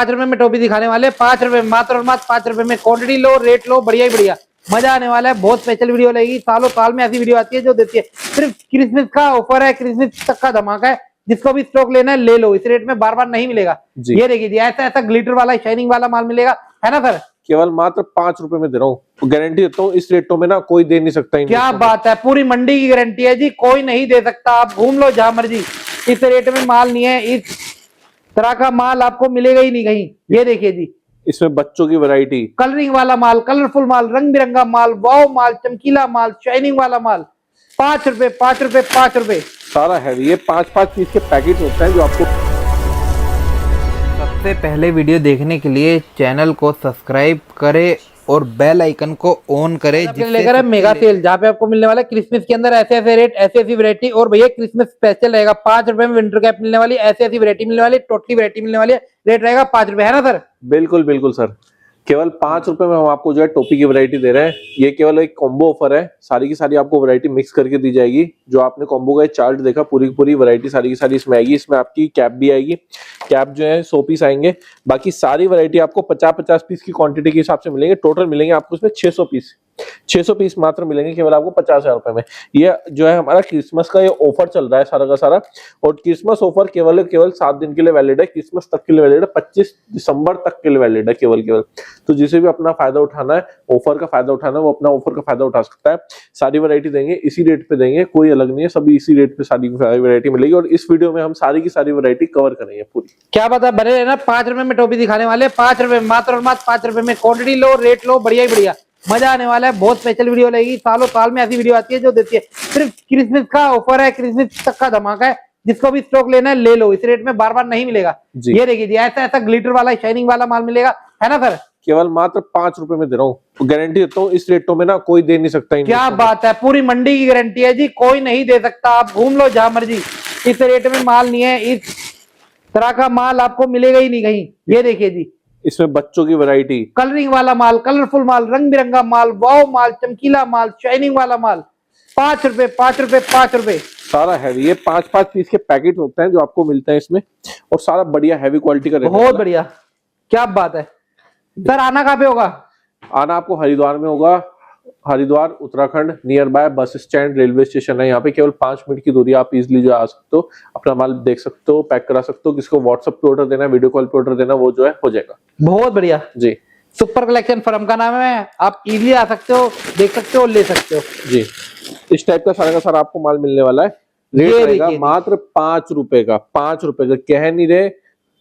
5 रुपए में टोपी दिखाने वाले, 5 रुपए मात्र और मात्र 5 रुपए में। क्वांटिटी लो, रेट लो, बढ़िया ही बढ़िया, मजा आने वाला है। बहुत स्पेशल वीडियो लगेगी, सालों साल में ऐसी वीडियो आती है जो देती है। सिर्फ क्रिसमस का ऑफर है, क्रिसमस तक का धमाका है। जिसको भी स्टॉक लेना है ले लो, इस रेट में बार बार नहीं मिलेगा। ये देखिए जी, ऐसा ऐसा ग्लिटर वाला शाइनिंग वाला माल मिलेगा, है ना सर? केवल मात्र 5 रुपए में दे रहा हूँ, गारंटी देता हूँ। इस रेटों में ना कोई दे नहीं सकता। क्या बात है, पूरी मंडी की गारंटी है जी, कोई नहीं दे सकता। आप घूम लो जहां मर्जी, इस रेट में माल नहीं है, इस तरह का माल आपको मिलेगा ही नहीं कहीं। ये देखिए जी, इसमें बच्चों की वैरायटी, कलरिंग वाला माल, कलरफुल माल, रंग बिरंगा माल, वाव माल, चमकीला माल, शाइनिंग वाला माल। 5 रुपए 5 रुपए 5 रुपए, सारा हैवी। ये 5-5 पीस के पैकेट होते हैं जो आपको। सबसे पहले वीडियो देखने के लिए चैनल को सब्सक्राइब करें और बेल आइकन को ऑन करें। लेकर है मेगा सेल, जहाँ पे आपको मिलने वाला है क्रिसमस के अंदर ऐसे ऐसे रेट, ऐसी ऐसी वैरायटी। और भैया क्रिसमस स्पेशल रहेगा, 5 रुपए में विंटर कैप मिलने वाली, ऐसी ऐसी वैरायटी मिलने वाली, टोटली वैरायटी मिलने वाली है। रेट रहेगा 5 रुपए, है ना सर? बिल्कुल बिल्कुल सर, केवल 5 रुपए में हम आपको जो है टोपी की वैरायटी दे रहे हैं। ये केवल एक कॉम्बो ऑफर है, सारी की सारी आपको वैरायटी मिक्स करके दी जाएगी। जो आपने कॉम्बो का चार्ट देखा, पूरी की पूरी वैरायटी सारी की सारी इसमें आएगी। इसमें आपकी कैप भी आएगी, कैप जो है 100 पीस आएंगे। बाकी सारी वैरायटी आपको 50-50 पीस की क्वांटिटी के हिसाब से मिलेंगे। टोटल मिलेंगे आपको इसमें 600 पीस मात्र मिलेंगे केवल आपको 50,000 रुपए में। ये जो है हमारा क्रिसमस का ये ऑफर चल रहा है सारा का सारा। और क्रिसमस ऑफर केवल 7 दिन के लिए वैलिड है, क्रिसमस तक के लिए वैलिड है, 25 दिसंबर तक के लिए वैलिड है केवल। तो जिसे भी अपना फायदा उठाना है, ऑफर का फायदा उठाना है, वो अपना ऑफर का फायदा उठा सकता है। सारी वैरायटी देंगे, इसी रेट पे देंगे, कोई अलग नहीं है, सभी इसी रेट पे सारी वैरायटी मिलेगी। और इस वीडियो में हम सारी की सारी वैरायटी कवर करेंगे पूरी। क्या बात है, बने रहना। 5 रुपए में टोपी दिखाने वाले, 5 रुपए मात्र और मात्र 5 रुपए में। क्वांटिटी लो, रेट लो, बढ़िया ही बढ़िया, मजा आने वाला है। बहुत स्पेशल वीडियो लगेगी, सालों साल में ऐसी वीडियो आती है जो देती है। सिर्फ क्रिसमस का ऑफर है, क्रिसमस तक का धमाका है। जिसको भी स्टॉक लेना है ले लो, इस रेट में बार बार नहीं मिलेगा। ये देखिए जी, ऐसा ऐसा ग्लिटर वाला शाइनिंग वाला माल मिलेगा, है ना सर? केवल मात्र 5 रुपए में दे रहा हूँ, गारंटी देता हूँ। इस रेटों में ना कोई दे नहीं सकता। क्या बात है, पूरी मंडी की गारंटी है जी, कोई नहीं दे सकता। आप घूम लो जहां मर्जी, इस रेट में माल नहीं है, इस तरह का माल आपको मिलेगा ही नहीं कहीं। ये देखिए जी, इसमें बच्चों की वैरायटी, कलरिंग वाला माल, कलरफुल माल, रंग बिरंगा माल, वाव माल, चमकीला माल, शाइनिंग वाला माल। 5 रुपए 5 रुपए 5 रुपए, सारा हैवी। ये 5-5 पीस के पैकेट होते हैं जो आपको मिलते हैं इसमें। और सारा बढ़िया हैवी क्वालिटी का, बहुत बढ़िया। क्या बात है सर, आना कहाँ पे होगा? आना आपको हरिद्वार में होगा। Haridwar Uttarakhand, near by bus stand, railway station है। यहाँ पे केवल 5 मिनट की दूरी, आप इजिली जो आ सकते हो, अपना माल देख सकते हो, पैक करा सकते हो। किसको व्हाट्सएप पे ऑर्डर देना है, वीडियो कॉल पे ऑर्डर देना, वो जो है हो जाएगा। बहुत बढ़िया जी, सुपर कलेक्शन फर्म का नाम है, आप इजिली आ सकते हो, देख सकते हो, ले सकते हो जी। इस टाइप का सारा आपको माल मिलने वाला है। रेट रहेगा मात्र 5 रुपए का। 5 रुपए का कह नहीं रहे,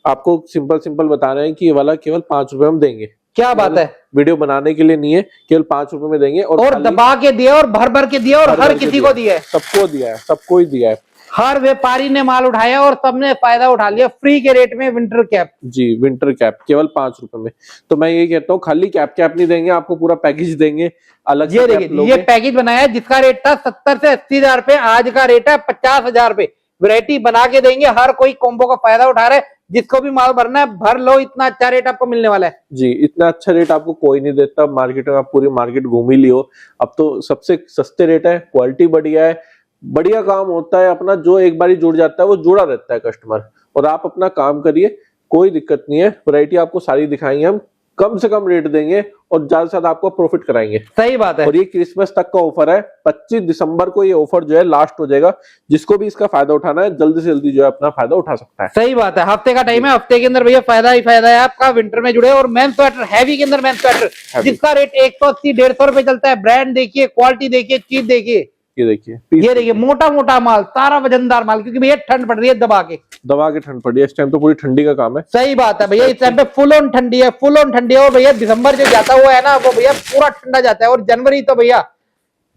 आपको सिंपल बता रहे हैं कि ये वाला केवल 5 रुपए हम देंगे। क्या बात है, वीडियो बनाने के लिए नहीं है, केवल 5 रुपए में देंगे। और दबा के दिया, और भर के दिया, और हर किसी को दिया है, सबको दिया है, सबको ही दिया है। हर व्यापारी ने माल उठाया और सबने फायदा उठा लिया। फ्री के रेट में विंटर कैप जी, विंटर कैप केवल 5 रुपए में। तो मैं ये कहता हूँ, खाली कैप नहीं देंगे आपको, पूरा पैकेज देंगे अलग। ये देखिए, ये पैकेज बनाया है जिसका रेट था 70 से 80 हजार रुपए, आज का रेट है 50,000 रुपए। वैरायटी बना के देंगे, हर कोई कॉम्बो का फायदा उठा रहा है। जिसको भी माल भरना है भर लो, इतना अच्छा रेट आपको मिलने वाला है जी। इतना अच्छा रेट आपको कोई नहीं देता मार्केट में। आप पूरी मार्केट घूम ही लियो, अब तो सबसे सस्ते रेट है, क्वालिटी बढ़िया है, बढ़िया काम होता है अपना। जो एक बार जुड़ जाता है वो जुड़ा रहता है कस्टमर। और आप अपना काम करिए, कोई दिक्कत नहीं है। वैरायटी आपको सारी दिखाएंगे हम, कम से कम रेट देंगे और ज्यादा से ज्यादा आपको प्रॉफिट कराएंगे। सही बात है। और ये क्रिसमस तक का ऑफर है, 25 दिसंबर को ये ऑफर जो है लास्ट हो जाएगा। जिसको भी इसका फायदा उठाना है, जल्दी से जल्दी जो है अपना फायदा उठा सकता है। सही बात है, हफ्ते का टाइम है, हफ्ते के अंदर भैया फायदा ही फायदा है आपका। विंटर में जुड़े और मेन स्वेटर हैवी के अंदर, मेन स्वेटर जिसका रेट 180-150 रुपए चलता है। ब्रांड देखिए, क्वालिटी देखिए, चीज देखिए। ये देखिए, ये देखिए, मोटा मोटा माल, सारा वजनदार माल, क्योंकि भैया ठंड पड़ रही है, दबा के ठंड पड़ी है इस टाइम, तो पूरी ठंडी का काम है। सही बात है भैया, इस टाइम पे फुल ऑन ठंडी है, फुल ऑन ठंडी है। और भैया दिसंबर जो जाता हुआ है ना, वो भैया पूरा ठंडा जाता है। और जनवरी तो भैया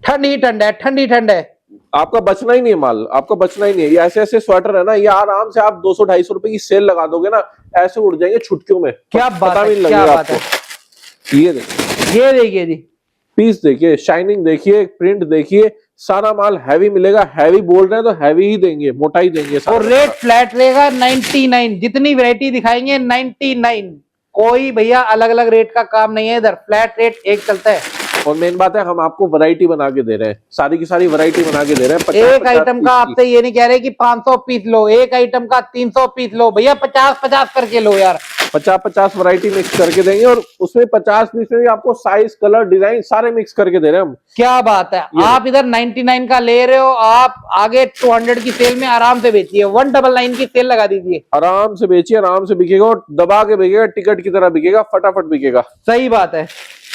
ठंड ही ठंड है, ठंड ही ठंड है। आपका बचना ही नहीं है माल, आपका बचना ही नहीं है। ये ऐसे ऐसे स्वेटर है ना, ये आराम से आप 200-250 रुपए की सेल लगा दोगे ना, ऐसे उड़ जाएंगे छुटकियों में। क्या बात है, क्या बात है। ये देखिए, ये देखिए जी, पीस देखिए, शाइनिंग देखिए, प्रिंट देखिए, सारा माल हैवी मिलेगा। हैवी बोल रहे हैं तो हैवी ही देंगे, मोटा ही देंगे। और रेट फ्लैट रहेगा 99। जितनी वैरायटी दिखाएंगे 99। कोई भैया अलग अलग रेट का काम नहीं है इधर, फ्लैट रेट एक चलता है। और मेन बात है, हम आपको वैरायटी बना के दे रहे हैं, सारी की सारी वैरायटी बना के दे रहे हैं। एक आइटम का आपसे ये नहीं कह रहे कि 500 पीस लो, एक आइटम का 300 पीस लो। भैया 50-50 करके लो यार, 50-50 वैरायटी मिक्स करके देंगे और उसमें 50 पीस में भी आपको साइज, कलर, डिजाइन सारे मिक्स करके दे रहे हैं हम। क्या बात है, आप इधर 99 का ले रहे हो, आप आगे 200 की सेल में आराम से बेचिए, 199 की सेल लगा दीजिए, आराम से बेचिए, आराम से बिकेगा और दबा के बिकेगा, टिकट की तरह बिकेगा, फटाफट बिकेगा। सही बात है।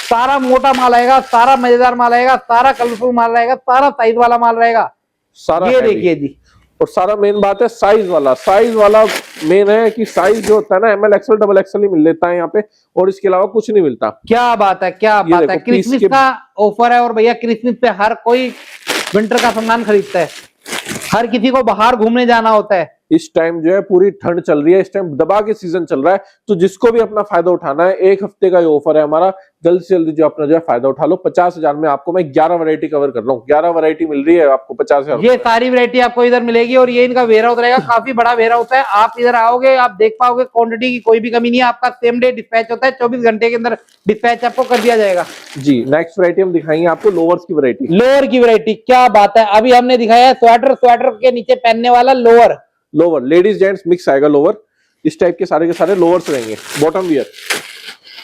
सारा मोटा माल आएगा, सारा मजेदार माल आएगा, सारा कलरफुल माल रहेगा, सारा साइज वाला माल रहेगा। सारा ये देखिए जी, और सारा मेन बात है साइज वाला मेन है कि साइज जो होता है ना ML XL XXL ही मिल लेता है यहाँ पे, और इसके अलावा कुछ नहीं मिलता। क्या बात है, क्या बात है। क्रिसमस का ऑफर है और भैया क्रिसमस पे हर कोई विंटर का सामान खरीदता है, हर किसी को बाहर घूमने जाना होता है। इस टाइम जो है पूरी ठंड चल रही है, इस टाइम दबा के सीजन चल रहा है, तो जिसको भी अपना फायदा उठाना है, 1 हफ्ते का ये ऑफर है हमारा, जल्द से जल्दी जो अपना जो है फायदा उठा लो। 50,000 में आपको मैं 11 वैरायटी कवर कर रहा हूँ, 11 वैरायटी मिल रही है आपको 50,000। ये सारी वैरायटी आपको इधर मिलेगी और ये इनका वेयर हाउस रहेगा, काफी बड़ा वेयर हाउस है। आप इधर आओगे, आप देख पाओगे, क्वांटिटी की कोई भी कमी नहीं है। आपका सेम डे डिस्पैच होता है, 24 घंटे के अंदर डिस्पैच आपको कर दिया जाएगा जी। नेक्स्ट वैरायटी हम दिखाएंगे आपको लोअर्स की वैरायटी। लोअर की वैरायटी, क्या बात है। अभी हमने दिखाया है स्वेटर के नीचे पहनने वाला लोअर, लेडीज जेंट्स मिक्स आएगा लोअर। इस टाइप के सारे लोअर्स रहेंगे, बॉटम वियर।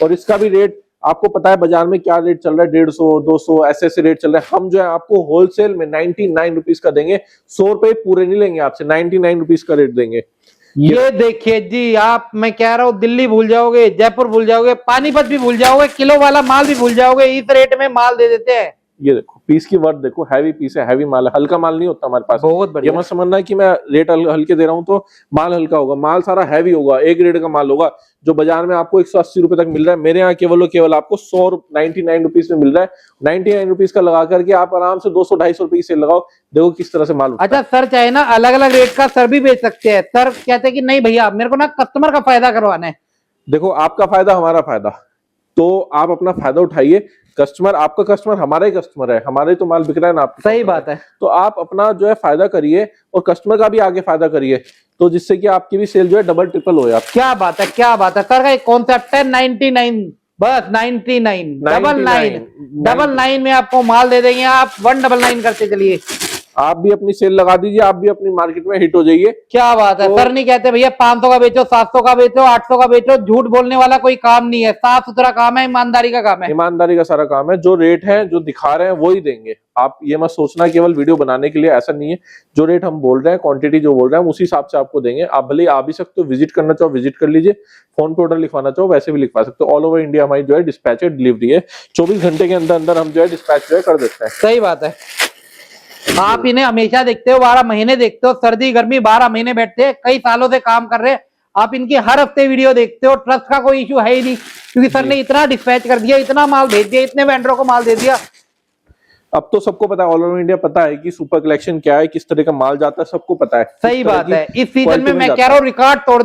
और इसका भी रेट आपको पता है बाजार में क्या रेट चल रहा है, 150, 200 ऐसे रेट चल रहे हैं। हम जो है आपको होलसेल में 99 रुपीज का देंगे, 100 रुपए पूरे नहीं लेंगे आपसे, 99 रुपीज का रेट देंगे। ये देखिए जी, आप, मैं कह रहा हूँ, दिल्ली भूल जाओगे, जयपुर भूल जाओगे, पानीपत भी भूल जाओगे, किलो वाला माल भी भूल जाओगे, इस रेट में माल दे देते हैं। ये देखो पीस की वर्थ देखो, हैवी पीस है, हैवी माल है, हल्का माल नहीं होता हमारे पास। बहुत बढ़िया। ये मत समझना है कि मैं रेट हल्के दे रहा हूँ तो माल हल्का होगा, माल सारा हैवी होगा, एक ग्रेड का माल होगा। जो बाजार में आपको 180 रुपए तक मिल रहा है, मेरे यहाँ केवल आपको 99 रुपीज में मिल रहा है। 99 रुपीज का लगा करके आप आराम से 200-250 रुपए की सेल लगाओ, देखो किस तरह से माल उठता अच्छा सर, चाहे ना अलग अलग रेट का सर भी बेच सकते हैं। सर कहते हैं कि नहीं भैया, मेरे को ना कस्टमर का फायदा करवाना है। देखो आपका फायदा हमारा फायदा, तो आप अपना फायदा उठाइए। कस्टमर आपका कस्टमर हमारा ही कस्टमर है, हमारे तो माल बिक रहा है ना आपका। सही बात है। तो आप अपना जो है फायदा करिए और कस्टमर का भी आगे फायदा करिए, तो जिससे कि आपकी भी सेल जो है डबल ट्रिपल हो। क्या बात है, क्या बात है। सर का एक कॉन्सेप्ट है 99, बस 99, 99 में आपको माल दे देंगे, आप 199 करते चलिए। आप भी अपनी सेल लगा दीजिए, आप भी अपनी मार्केट में हिट हो जाइए। क्या बात है। सर नहीं कहते भैया 500 का बेचो, 700 का बेचो, 800 का बेचो, झूठ बोलने वाला कोई काम नहीं है, साफ सुथरा काम है, ईमानदारी का काम है। ईमानदारी का सारा काम है, जो रेट है जो दिखा रहे हैं वो ही देंगे। आप ये मत सोचना केवल वीडियो बनाने के लिए, ऐसा नहीं है। जो रेट हम बोल रहे हैं, क्वांटिटी जो बोल रहे हैं, उसी हिसाब से आपको देंगे। आप भले आ भी सकते हो, विजिट करना चाहो विजिट कर लीजिए, फोन पे ऑर्डर लिखवाना चाहो वैसे भी लिखवा सकते हो। ऑल ओवर इंडिया हमारी जो है डिस्पैच है, डिलीवरी है, 24 घंटे के अंदर अंदर हम जो है डिस्पैच जो है कर देते हैं। सही बात है। आप इन्हें हमेशा देखते हो, 12 महीने देखते हो, सर्दी गर्मी 12 महीने बैठते हैं, कई सालों से काम कर रहे हैं। आप इनकी हर हफ्ते वीडियो देखते हो, ट्रस्ट का कोई इशू है ही नहीं, क्योंकि सर ने इतना डिस्पैच कर दिया, इतना माल भेज दिया, इतने वेंडरों को माल दे दिया। अब तो सबको पता है, ऑल ओवर इंडिया पता है कि सुपर कलेक्शन क्या है, किस तरह का माल जाता है, सबको पता है। सही बात है। इस सीजन में मैं कह रहा हूँ रिकॉर्ड तोड़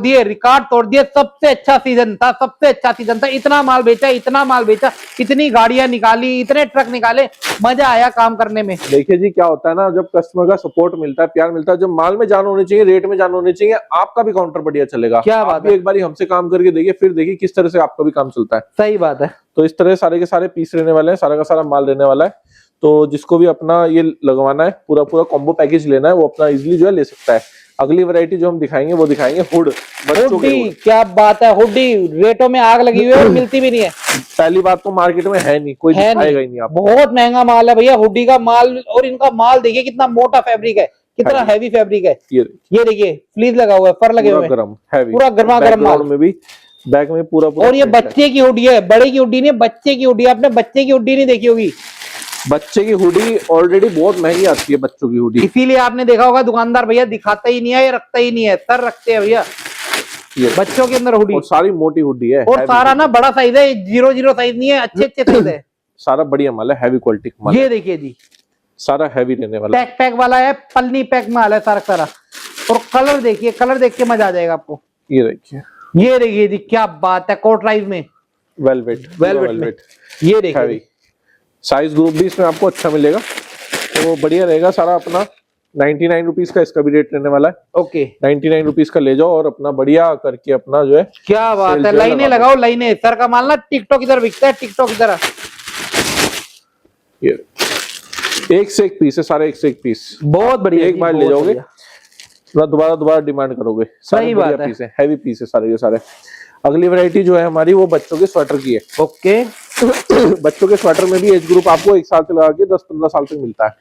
दिए। सबसे अच्छा सीजन था, इतना माल बेचा, इतनी गाड़ियां निकाली, इतने ट्रक निकाले, मजा आया काम करने में। देखिए जी क्या होता है ना, जब कस्टमर का सपोर्ट मिलता है, प्यार मिलता है, जब माल में जान होनी चाहिए, रेट में जान होनी चाहिए, आपका भी काउंटर बढ़िया चलेगा। क्या बात है। एक बार हमसे काम करके देखिए, फिर देखिए किस तरह से आपका भी काम चलता है। सही बात है। तो इस तरह सारे के सारे पीस रहने वाले हैं, सारा का सारा माल रहने वाला है। तो जिसको भी अपना ये लगवाना है, पूरा कॉम्बो पैकेज लेना है, वो अपना इजीली जो है ले सकता है। अगली वैरायटी जो हम दिखाएंगे वो दिखाएंगे हुड, बच्चों के हुड। क्या बात है। हुडी रेटों में आग लगी हुई है और मिलती भी नहीं है। पहली बात तो मार्केट में है नहीं, कोई दिखाएगा ही नहीं आपको। बहुत महंगा माल है भैया हुडी का माल, और इनका माल देखिए कितना मोटा फैब्रिक है, कितना हैवी फैब्रिक है। ये देखिए फ्लीज लगा हुआ है, फर लगे हुए हैं, पूरा गर्मा गर्म माल में भी, बैक में पूरा। और ये बच्चे की हुडी है, बड़े की हुडी नहीं, बच्चे की हुडी। आपने बच्चे की हुडी नहीं देखी होगी। बच्चे की हुडी ऑलरेडी बहुत महंगी आती है, बच्चों की हुडी। इसीलिए आपने देखा होगा दुकानदार भैया दिखाता ही नहीं है, ये रखता ही नहीं है, सर रखते हैं भैया बच्चों के अंदर हुडी। और सारी मोटी हुडी है, और सारा ना बड़ा साइज है, 00 साइज नहीं है, अच्छे साइज है, सारा बढ़िया माल है, हैवी क्वालिटी माल। ये देखिए जी, सारा हैवी रहने वाला, पैक वाला है, पन्नी पैक माल है सारा। और कलर देखिए, कलर देख के मजा आ जाएगा आपको। ये देखिए जी, क्या बात है। कोटराइज में वेलवेट। ये देखिए साइज ग्रुप भी इसमें आपको अच्छा मिलेगा, तो बढ़िया रहेगा सारा। अपना 99 रुपीज का इसका भी रेट रहने वाला है। ओके 99 रुपीज का ले जाओ और अपना बढ़िया करके अपना जो है। क्या बात है। लाइनें लगाओ, लाइनें। सर का माल ना टिकटॉक इधर बिकता है, टिकटॉक इधर। ये एक से एक पीस है, सारे एक से एक पीस, बहुत बढ़िया। एक बार ले जाओगे दोबारा डिमांड करोगे। सही बात है। पीस है, हैवी पीस है सारे के सारे। अगली वैरायटी जो है हमारी वो बच्चों के स्वेटर की है। ओके, बच्चों के स्वेटर में भी एज ग्रुप आपको 1 साल से लगा के 10-15 साल तक मिलता है।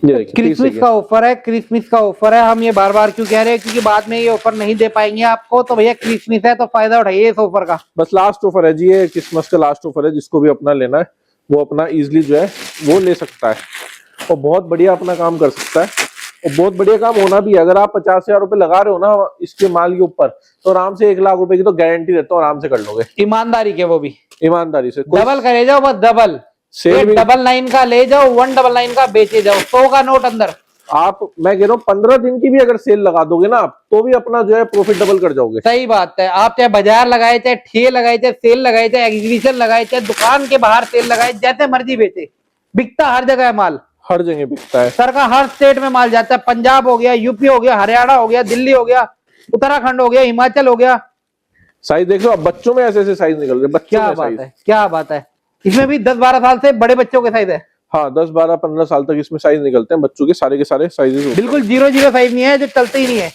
ये देखिए क्रिसमस का ऑफर है, क्रिसमस का ऑफर है। हम ये बार बार क्यों कह रहे हैं, क्योंकि बाद में ये ऑफर नहीं दे पाएंगे आपको, तो भैया क्रिसमस है तो फायदा उठाइए इस ऑफर का। बस लास्ट ऑफर है जी, ये क्रिसमस का लास्ट ऑफर है। जिसको भी अपना लेना है वो अपना इजिली जो है वो ले सकता है और बहुत बढ़िया अपना काम कर सकता है और बहुत बढ़िया काम होना भी है। अगर आप 50,000 रुपए लगा रहे हो ना इसके माल के ऊपर, तो आराम से 1 लाख रुपए की तो गारंटी देता हूँ, आराम से कर लोगे ईमानदारी के, वो भी ईमानदारी से। डबल करे जाओ, बस डबल। सेल भी 899 का ले जाओ, 199 का बेचे जाओ, 100 का नोट अंदर। आप, मैं कह रहा हूँ 15 दिन की भी अगर सेल लगा दोगे ना आप, तो भी अपना जो है प्रॉफिट डबल कर जाओगे। सही बात है। आप चाहे बाजार लगाए, चाहे ठेले लगाए, चाहे सेल लगाए, चाहे एग्जीबिशन लगाए, चाहे दुकान के बाहर सेल लगाए, जैसे मर्जी बेचे, बिकता हर जगह है माल, हर जगह बिकता है। सर का हर स्टेट में माल जाता है। पंजाब हो गया, यूपी हो गया, हरियाणा हो गया, दिल्ली हो गया, उत्तराखंड हो गया, हिमाचल हो गया। साइज देख लो, अब बच्चों में ऐसे ऐसे साइज निकल रहे, बच्चों क्या में बात साइज। है, क्या बात है। इसमें भी 10-12 साल से बड़े बच्चों के साइज है। हाँ, 10, 12, 15 साल तक इसमें साइज निकलते हैं बच्चों के सारे साइजेस। बिल्कुल 0 साइज नहीं है जो चलते ही नहीं है।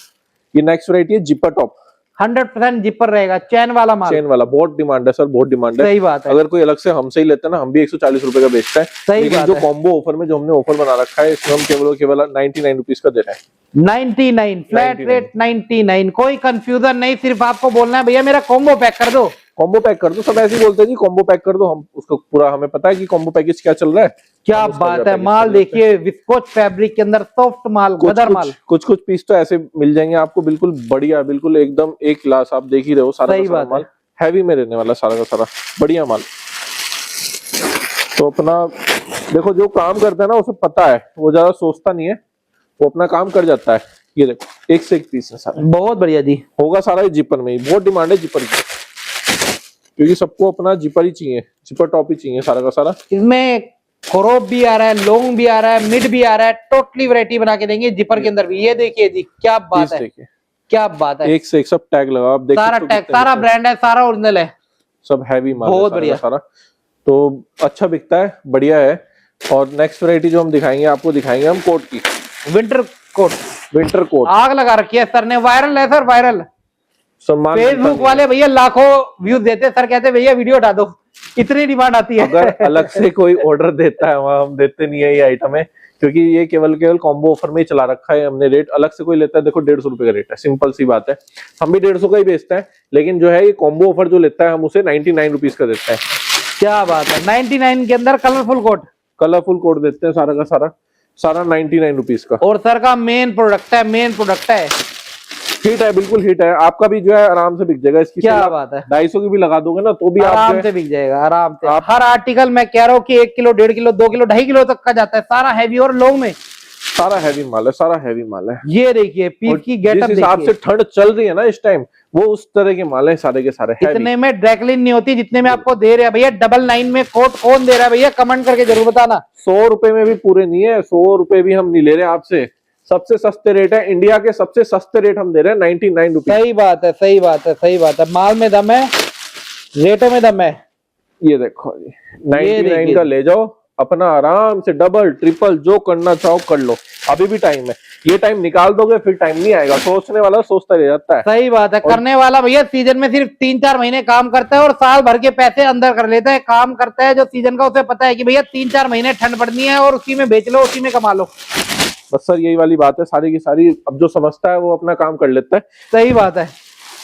ये नेक्स्ट वैरायटी है जिपर टॉप, 100% जिपर रहेगा, चैन वाला माल। चेन वाला बहुत डिमांड है सर, बहुत डिमांड है। सही बात है। अगर कोई अलग से हमसे ही लेते हैं ना, हम भी 140 रुपए का बेचते हैं। सही लेकिन बात जो है। कॉम्बो ऑफर में जो हमने ऑफर बना रखा है, इसमें हम केवल 99 रुपीज का दे रहे हैं। 99 फ्लैट 99 रेट 99, कोई कंफ्यूजन नहीं। सिर्फ आपको बोलना है भैया मेरा कॉम्बो पैक कर दो, कॉम्बो पैक कर दो। सब ऐसे ही बोलते हैं जी कॉम्बो पैक कर दो, हम उसको पूरा हमें पता है कि कॉम्बो पैकेज क्या चल रहा है। क्या हम उसका बात जो है। पैकेज माल कर देते हैं। देखिए, विस्कोच फैब्रिक के अंदर सॉफ्ट माल, गदर माल। कुछ पीस तो ऐसे मिल जाएंगे आपको बिल्कुल बढ़िया, बिल्कुल एकदम एक क्लास। आप देख ही रहे हो सारा सही का सारा बात माल हैवी में रहने वाला, सारा का सारा बढ़िया माल। तो अपना देखो, जो काम करता है ना उसे पता है, वो ज्यादा सोचता नहीं है, वो अपना काम कर जाता है। ये देखो एक से एक पीस है सारा, बहुत बढ़िया जी। होगा सारा ही जिपर में ही। बहुत डिमांड है जिपर की, क्योंकि सबको अपना जिपर ही चाहिए, जिपर टॉप ही चाहिए सारा का सारा। इसमें क्रॉप भी आ रहा है, लॉन्ग भी आ रहा है, मिड भी आ रहा है, टोटली वैरायटी बना के देंगे जिपर के अंदर भी। ये देखिए जी, क्या बात पीस है, देखिए, क्या बात है। एक से एक सब टैग लगा, आप देख सारा सकते हो टैग, कितने सारा कितने- ब्रांड है, सारा ओरिजिनल है, सब हैवी माल है बहुत सारा बढ़िया। का सारा। तो अच्छा बिकता है, बढ़िया है। और नेक्स्ट वैरायटी जो हम दिखाएंगे आपको, दिखाएंगे हम कोट की, विंटर कोट। Winter coat. आग लगा रखी है सर ने, वायरल है सर, वायरल। सम्मान फेसबुक वाले भैया लाखों व्यूज देते हैं, सर कहते हैं भैया वीडियो उठा दो, इतनी डिमांड आती है। अगर अलग से कोई ऑर्डर देता है, वहाँ हम देते नहीं है ये आइटम है, क्योंकि ये केवल कॉम्बो ऑफर में ही चला रखा है हमने। रेट अलग से कोई लेता है, देखो 150 रुपए का रेट है, सिंपल सी बात है। हम भी 150 का ही बेचते हैं, लेकिन जो है ये कॉम्बो ऑफर जो लेता है हम उसे 99 रुपीज का देते हैं। क्या बात है। 99 के अंदर कलरफुल कोट, कलरफुल कोट देते हैं सारा का सारा 99 रुपीज का। और सर का मेन प्रोडक्ट है, मेन प्रोडक्ट है। हिट है, बिल्कुल हिट है। आपका भी जो है आराम से बिक जाएगा। इसकी क्या सेल आप बात है। 250 की भी लगा दोगे ना, तो भी आप जो आराम है से बिक जाएगा, आराम से। आप- हर आर्टिकल मैं कह रहा हूँ कि 1 किलो, 1.5 किलो, 2 किलो, 2.5 किलो तक का जाता है, सारा हैवी और लॉन्ग में। सारा हैवी माल है, सारा हैवी माल है। ये देखिए पीस और की जिस गेटअप हिसाब से देखिए। ठंड चल रही है ना इस टाइम, वो उस तरह के माल है सारे के सारे हैवी। इतने में ड्रैकलिन नहीं होती जितने में आपको दे रहे हैं भैया। 99 में कोट कौन दे रहा है भैया, कमेंट करके जरूर बताना। 100 रुपए में भी पूरे नहीं है, 100 रुपए भी हम नहीं ले रहे आपसे। सबसे सस्ते रेट है, इंडिया के सबसे सस्ते रेट हम दे रहे हैं 99 रुपीज। सही बात है, सही बात है, सही बात है। माल में दम है, रेटों में दम है। ये देखो जी, 99 देखिए। का ले जाओ, अपना आराम से डबल ट्रिपल जो करना चाहो कर लो। अभी भी टाइम है, ये टाइम निकाल दोगे फिर टाइम नहीं आएगा। सोचने वाला सोचता रह जाता है। सही बात है। करने वाला भैया सीजन में सिर्फ 3-4 महीने काम करता है और साल भर के पैसे अंदर कर लेता है। काम करता है जो सीजन का, उसे पता है कि भैया 3-4 महीने ठंड पड़नी है और उसी में बेच लो, उसी में कमा लो। बस सर यही वाली बात है सारी की सारी। अब जो समझता है वो अपना काम कर लेता है। सही बात है।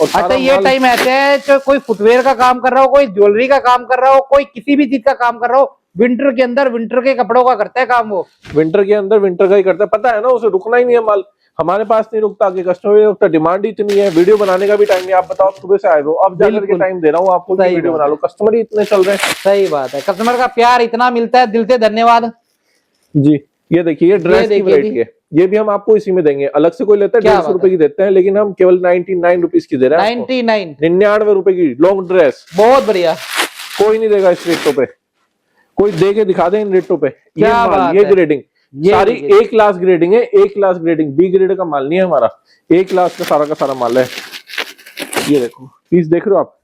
और सारा अच्छा, ये माल- टाइम ऐसे है जो कोई फुटवेयर का काम कर रहा हो, कोई ज्वेलरी का काम कर रहा हो, कोई किसी भी चीज का काम कर रहा हो, विंटर के अंदर विंटर के कपड़ों का करता है काम वो। विंटर के अंदर विंटर का ही करता है, पता है ना, उसे रुकना ही नहीं है माल। हमारे पास नहीं रुकता, आगे कस्टमर नहीं रुकता, डिमांड ही इतनी है, वीडियो बनाने का भी टाइम नहीं। आप बताओ, सुबह से आए हो, अब जाकर के बिल्कुल। टाइम दे रहा हूँ आपको कि सही वीडियो बात बना लो। कस्टमर ही इतने चल रहे हैं सही बात है। कस्टमर का प्यार इतना मिलता है, दिल से धन्यवाद। जी। ये देखिए, ये ड्रेस की देखिए वैरायटी जी। है, ये भी हम आपको इसी में देंगे। अलग से कोई लेता है क्या 150 बात रुपए की देते हैं, लेकिन हम केवल 99 रुपीज की दे रहे हैं आपको। 99, 99 रुपए की लॉन्ग ड्रेस। बहुत बढ़िया। कोई नहीं देगा इस रेटों पे, कोई दे के दिखा दे इन रेटों पे। ये क्या माल, बात ये है। ग्रेडिंग ये सारी देखिए। A क्लास ग्रेडिंग है, A class grading. B grade का माल नहीं है हमारा, A क्लास का सारा माल है। ये देखो पीस देख रहे हो आप,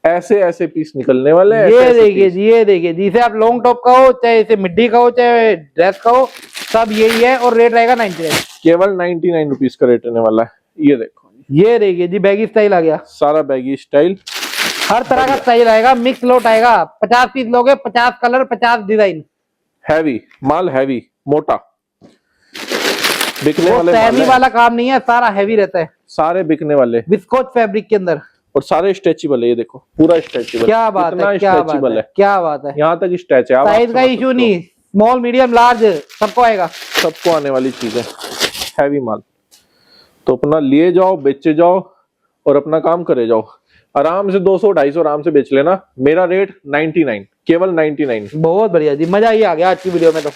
ऐसे ऐसे पीस निकलने वाले हैं। ये ऐसे देखिए पीस। जी, ये देखिए, जिसे आप लॉन्ग टॉप का हो, चाहे इसे मिड्डी का हो, चाहे ड्रेस का हो, सब यही है और रेट रहेगा 99। केवल 99 रुपीज का रेट रहने वाला है। ये देखो ये देखिए जी, बैगी स्टाइल आ गया, सारा बैगी स्टाइल, हर तरह का स्टाइल आएगा, मिक्स लोट आएगा। 50 पीस लोगे, 50 कलर, 50 डिजाइन। हैवी माल, हैवी मोटा, बिकने वो वाले माल सेमी है। वाला काम नहीं है, सारा हैवी रहता है, सारे बिकने वाले, विस्कोच फैब्रिक के अंदर। और सारे स्ट्रेचेबल है, ये देखो पूरा स्ट्रेचेबल। क्या बात है, क्या बात स्ट्रेचेबल है, क्या बात है। यहाँ तक स्ट्रेच है। साइज का इशू नहीं, स्मॉल मीडियम लार्ज सबको आएगा, सबको आने वाली चीज है, हैवी माल। तो अपना लिए जाओ, बेचे जाओ और अपना काम करे जाओ, आराम से 200-250 आराम से बेच लेना। मेरा रेट 99, केवल 99। बहुत बढ़िया जी, मजा ही आ गया आज की वीडियो में तो।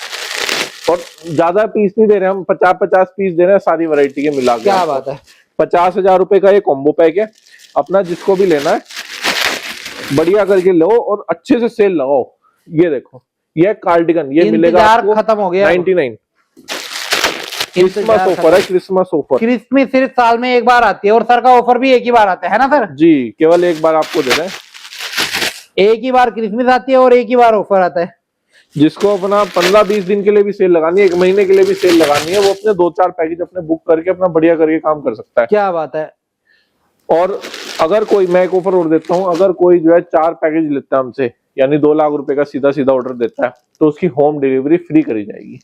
और ज्यादा पीस नहीं दे रहे हम, 50-50 पीस दे रहे हैं सारी वैरायटी के मिला के। क्या बात है। 50,000 रुपए का ये कॉम्बो पैक है, अपना जिसको भी लेना है बढ़िया करके लो और अच्छे से सेल लगाओ। ये देखो, ये कार्डिगन, ये मिलेगा इंतजार आपको खत्म हो गया, 99। क्रिसमस ऑफर है, क्रिसमस ऑफर। क्रिसमस सिर्फ साल में एक बार आती है, और सर का ऑफर भी एक ही बार आता है ना सर? जी, केवल एक बार आपको दे रहे हैं, एक ही बार क्रिसमस आती है और एक ही बार ऑफर आता है। जिसको अपना 15-20 दिन के लिए भी सेल लगानी है, 1 महीने के लिए भी सेल लगानी है, वो अपने 2-4 पैकेज अपने बुक करके अपना बढ़िया करके काम कर सकता है। क्या बात है। और अगर कोई, मैं एक ऑफर और देता हूँ, अगर कोई जो है 4 पैकेज लेता है हमसे, यानी 2 लाख रुपए का सीधा सीधा ऑर्डर देता है, तो उसकी होम डिलीवरी फ्री करी जाएगी।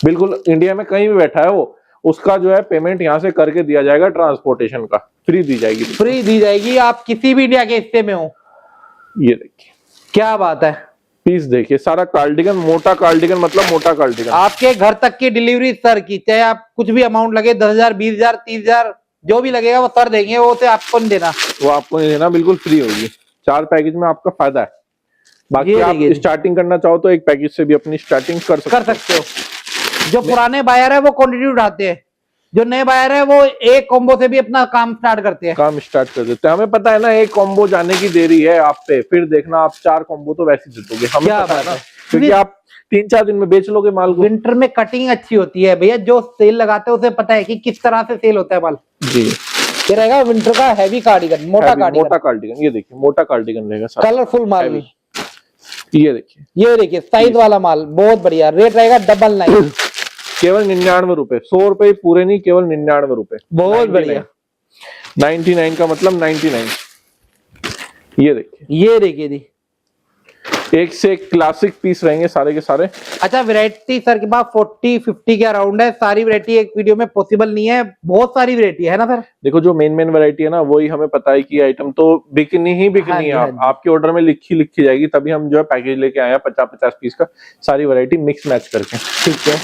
बिल्कुल इंडिया में कहीं भी बैठा है वो, उसका जो है पेमेंट यहाँ से करके दिया जाएगा, ट्रांसपोर्टेशन का फ्री दी जाएगी। फ्री दी जाएगी, आप किसी भी इंडिया के हिस्से में हो। ये देखिए, क्या बात है। पीस देखिए, सारा कार्डिगन, मोटा कार्डिगन, मतलब मोटा कार्डिगन। आपके घर तक की डिलीवरी सर की, चाहे आप कुछ भी अमाउंट लगे, 10,000, 20,000, 30,000, जो भी लगेगा वो सर देंगे, वो तो आपको नहीं देना, वो आपको नहीं देना, बिल्कुल फ्री होगी। 4 पैकेज में आपका फायदा है। बाकी आप स्टार्टिंग करना चाहो तो एक पैकेज से भी अपनी स्टार्टिंग कर सकते हो। जो पुराने बायर है वो क्वांटिटी उठाते हैं, जो नए बायर है वो एक कॉम्बो से भी अपना काम स्टार्ट करते हैं। काम स्टार्ट कर देते हैं। हमें पता है ना, एक कॉम्बो जाने की देरी है आप पे, फिर देखना आप 4 कॉम्बो तो वैसे ही दे दोगे, हमें पता है ना, क्योंकि आप 3-4 दिन में बेच लोगे माल को। विंटर में कटिंग अच्छी होती है भैया, जो सेल लगाते हैं उसे पता है कि किस तरह से सेल होता है माल। जी, ये रहेगा विंटर का हैवी कार्डिगन, मोटा कार्डिगन। ये देखिए, मोटा कार्डिगन रहेगा, कलरफुल माल भी। ये देखिए साइज वाला माल बहुत बढ़िया। रेट रहेगा 99, केवल 99 रुपए, 100 रुपए पूरे नहीं, केवल 99 रुपए। बहुत बढ़िया। 99 का मतलब 99। ये देखिए जी, एक से एक क्लासिक पीस रहेंगे सारे के सारे। अच्छा, वैरायटी सर के पास 40-50 के अराउंड है, सारी वैरायटी एक वीडियो में पॉसिबल नहीं है, बहुत सारी वैरायटी है ना सर? देखो, जो मेन वैरायटी है ना, वही हमें पता है कि आइटम तो बिकनी ही बिकनी है। आपके ऑर्डर में लिखी जाएगी, तभी हम जो है पैकेज लेके आए हैं 50-50 पीस का, सारी वैरायटी मिक्स मैच करके। ठीक है,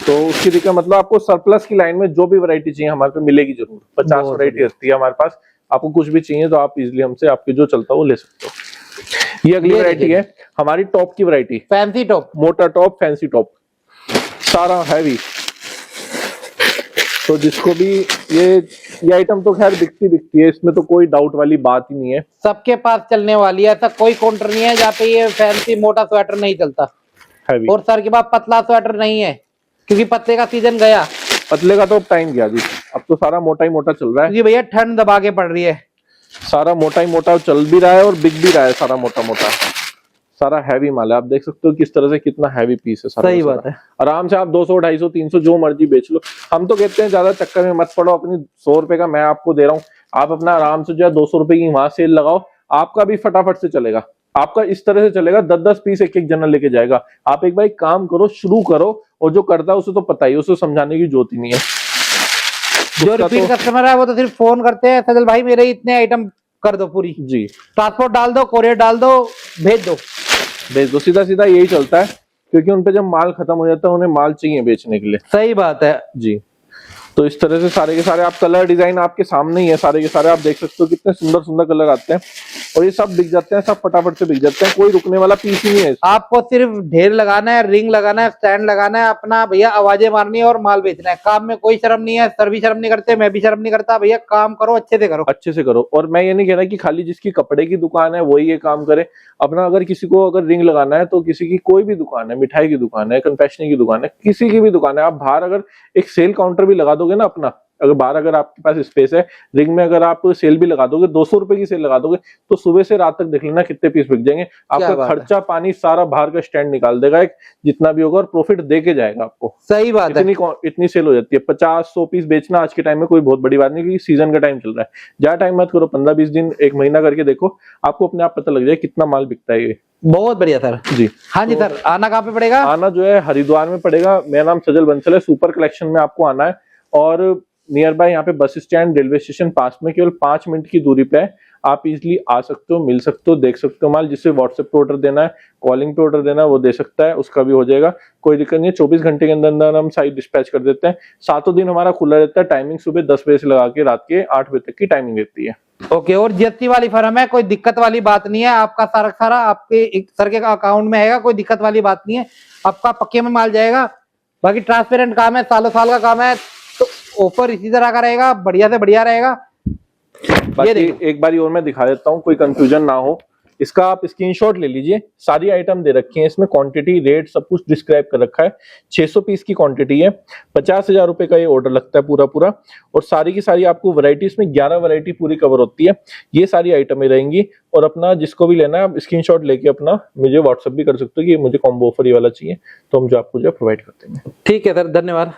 तो उसकी दिक्कत, मतलब आपको सरप्लस की लाइन में जो भी वैरायटी चाहिए हमारे पे मिलेगी जरूर। 50 वैरायटी रहती है हमारे पास, आपको कुछ भी चाहिए तो आप इजिली हमसे, आपके जो चलता है वो ले सकते हो। ये अगली वैरायटी है हमारी टॉप की वैरायटी, फैंसी टॉप, मोटा टॉप, फैंसी टॉप, सारा हैवी। तो जिसको भी ये आइटम तो खैर बिकती है, इसमें तो कोई डाउट वाली बात ही नहीं है, सबके पास चलने वाली है। ऐसा कोई काउंटर नहीं है जहाँ पे ये फैंसी मोटा स्वेटर नहीं चलता। हैवी। और सर के पास पतला स्वेटर नहीं है, क्योंकि पतले का सीजन गया, पतले का तो टाइम गया जी, अब तो सारा मोटा ही मोटा चल रहा है, क्योंकि भैया ठंड दबा के पड़ रही है। सारा मोटा ही मोटा चल भी रहा है और बिक भी रहा है, सारा मोटा मोटा, सारा हैवी माल है। आप देख सकते हो किस तरह से, कितना हैवी पीस है सारा। सही बात है। आराम से आप 200, 250, 300 जो मर्जी बेच लो। हम तो कहते हैं ज्यादा चक्कर में मत पड़ो, अपनी 100 रुपए का मैं आपको दे रहा हूँ, आप अपना आराम से जो है 200 रुपए की वहां सेल लगाओ, आपका भी फटाफट से चलेगा। आपका इस तरह से चलेगा, 10-10 पीस एक जना लेके जाएगा। आप एक बार काम करो, शुरू करो, और जो करता है उसे तो पता ही, उसे समझाने की जरूरत ही नहीं है। जो रिपीट कस्टमर है वो तो सिर्फ फोन करते हैं, सजल भाई मेरे इतने आइटम कर दो पूरी जी, ट्रांसपोर्ट डाल दो, कोरियर डाल दो, भेज दो, सीधा सीधा यही चलता है, क्योंकि उनपे जब माल खत्म हो जाता है उन्हें माल चाहिए बेचने के लिए। सही बात है जी। तो इस तरह से सारे के सारे आप, कलर डिजाइन आपके सामने ही है, सारे के सारे आप देख सकते हो कितने सुंदर सुंदर कलर आते हैं, और ये सब बिक जाते हैं, सब फटाफट से बिक जाते हैं, कोई रुकने वाला पीस ही नहीं है। आपको सिर्फ ढेर लगाना है, रिंग लगाना है, स्टैंड लगाना है, अपना भैया आवाजें मारनी है और माल बेचना है। काम में कोई शर्म नहीं है, सर भी शर्म नहीं करते, मैं भी शर्म नहीं करता। भैया काम करो, अच्छे से करो, अच्छे से करो। और मैं ये नहीं कह रहा कि खाली जिसकी कपड़े की दुकान है वही ये काम करे, अपना अगर किसी को अगर रिंग लगाना है, तो किसी की कोई भी दुकान है, मिठाई की दुकान है, कन्फेक्शनरी की दुकान है, किसी की भी दुकान है, आप बाहर अगर एक सेल काउंटर भी लगा दोगे ना अपना, अगर बाहर अगर आपके पास स्पेस है, रिंग में अगर आप सेल भी लगा दोगे, 200 रुपए की सेल लगा दोगे, तो सुबह से रात तक देख लेना कितने पीस बिक जाएंगे। आपका बात है। खर्चा पानी सारा बाहर का स्टैंड निकाल देगा एक, जितना भी होगा, और प्रॉफिट दे के जाएगा आपको। सही बात है। इतनी सेल हो जाती है। 50-100 पीस बेचना आज के टाइम में कोई बहुत बड़ी बात नहीं, क्योंकि सीजन का टाइम चल रहा है। ज्यादा टाइम मत करो, 15-20 दिन, 1 महीना करके देखो, आपको अपने आप पता लग जाए कितना माल बिकता है ये। बहुत बढ़िया सर जी हाँ जी सर, आना कहाँ पे पड़ेगा? आना जो है हरिद्वार में पड़ेगा। मेरा नाम सजल बंसल है, सुपर कलेक्शन में आपको आना है, और नियर बाय यहाँ पे बस स्टैंड, रेलवे स्टेशन पास में, केवल 5 मिनट की दूरी पे है। आप इजिली आ सकते हो, मिल सकते हो, देख सकते हो माल। जिससे व्हाट्सएप पे ऑर्डर देना है, कॉलिंग पे ऑर्डर देना है, वो दे सकता है, उसका भी हो जाएगा, कोई दिक्कत नहीं है। 24 घंटे के अंदर अंदर हम साइट डिस्पैच कर देते हैं। 7 दिन हमारा खुला रहता है। टाइमिंग सुबह 10 बजे से लगा के रात के 8 बजे तक की टाइमिंग रहती है। ओके, और जीएसटी वाली फर्म है, कोई दिक्कत वाली बात नहीं है। आपका सारा सारा आपके सर के अकाउंट में है, कोई दिक्कत वाली बात नहीं है। आपका पक्के में माल जाएगा। बाकी ट्रांसपेरेंट काम है, सालों साल का काम है, तो ऑफर इसी तरह का रहेगा, बढ़िया से बढ़िया रहेगा। बाकी एक बारी और मैं दिखा देता हूँ, कोई कंफ्यूजन ना हो। इसका आप स्क्रीनशॉट ले लीजिए। सारी आइटम दे रखी है इसमें, क्वांटिटी, रेट सब कुछ डिस्क्राइब कर रखा है। 600 पीस की क्वांटिटी है, 50,000 रुपए का ये ऑर्डर लगता है पूरा पूरा। और सारी की सारी आपको वैरायटी, इसमें 11 वैरायटी पूरी कवर होती है। ये सारी आइटमें रहेंगी। और अपना जिसको भी लेना है, आप स्क्रीनशॉट लेके अपना मुझे व्हाट्सएप भी कर सकते हो कि मुझे कॉम्बो ऑफर ये वाला चाहिए, तो हम जो आपको जो प्रोवाइड करते हैं। ठीक है सर, धन्यवाद।